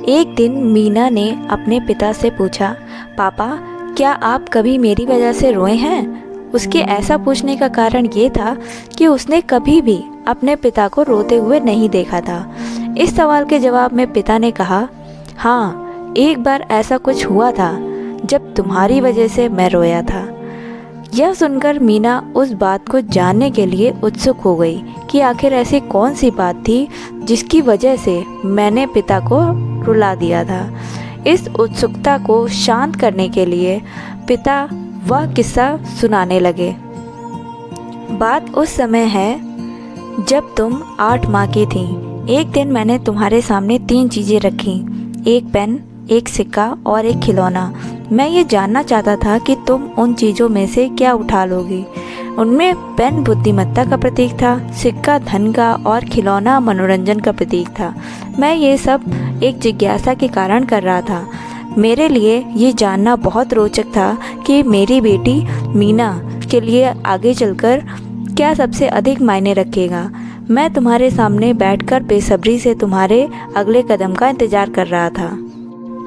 एक दिन मीना ने अपने पिता से पूछा, पापा क्या आप कभी मेरी वजह से रोए हैं? उसके ऐसा पूछने का कारण ये था कि उसने कभी भी अपने पिता को रोते हुए नहीं देखा था। इस सवाल के जवाब में पिता ने कहा, हाँ, एक बार ऐसा कुछ हुआ था जब तुम्हारी वजह से मैं रोया था। यह सुनकर मीना उस बात को जानने के लिए उत्सुक हो गई कि आखिर ऐसी कौन सी बात थी जिसकी वजह से मैंने पिता को रुला दिया था। इस उत्सुकता को शांत करने के लिए पिता वह किस्सा सुनाने लगे। बात उस समय है जब तुम 8 माह की थी। एक दिन मैंने तुम्हारे सामने 3 चीज़ें रखी, एक पेन, एक सिक्का और एक खिलौना। मैं ये जानना चाहता था कि तुम उन चीज़ों में से क्या उठा लोगी। उनमें पेन बुद्धिमत्ता का प्रतीक था, सिक्का धन का और खिलौना मनोरंजन का प्रतीक था। मैं ये सब एक जिज्ञासा के कारण कर रहा था। मेरे लिए ये जानना बहुत रोचक था कि मेरी बेटी मीना के लिए आगे चलकर क्या सबसे अधिक मायने रखेगा। मैं तुम्हारे सामने बैठकर बेसब्री से तुम्हारे अगले कदम का इंतज़ार कर रहा था।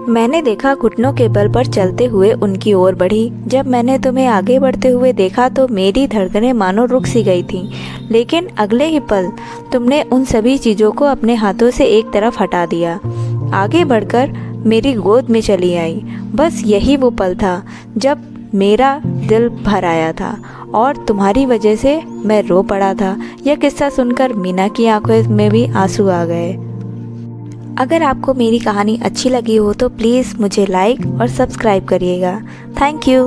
मैंने देखा घुटनों के बल पर चलते हुए उनकी ओर बढ़ी। जब मैंने तुम्हें आगे बढ़ते हुए देखा तो मेरी धड़कनें मानो रुक सी गई थीं, लेकिन अगले ही पल तुमने उन सभी चीज़ों को अपने हाथों से एक तरफ हटा दिया, आगे बढ़कर मेरी गोद में चली आई। बस यही वो पल था जब मेरा दिल भर आया था और तुम्हारी वजह से मैं रो पड़ा था। यह किस्सा सुनकर मीना की आंखों में भी आंसू आ गए। अगर आपको मेरी कहानी अच्छी लगी हो तो प्लीज़ मुझे लाइक और सब्सक्राइब करिएगा। Thank you.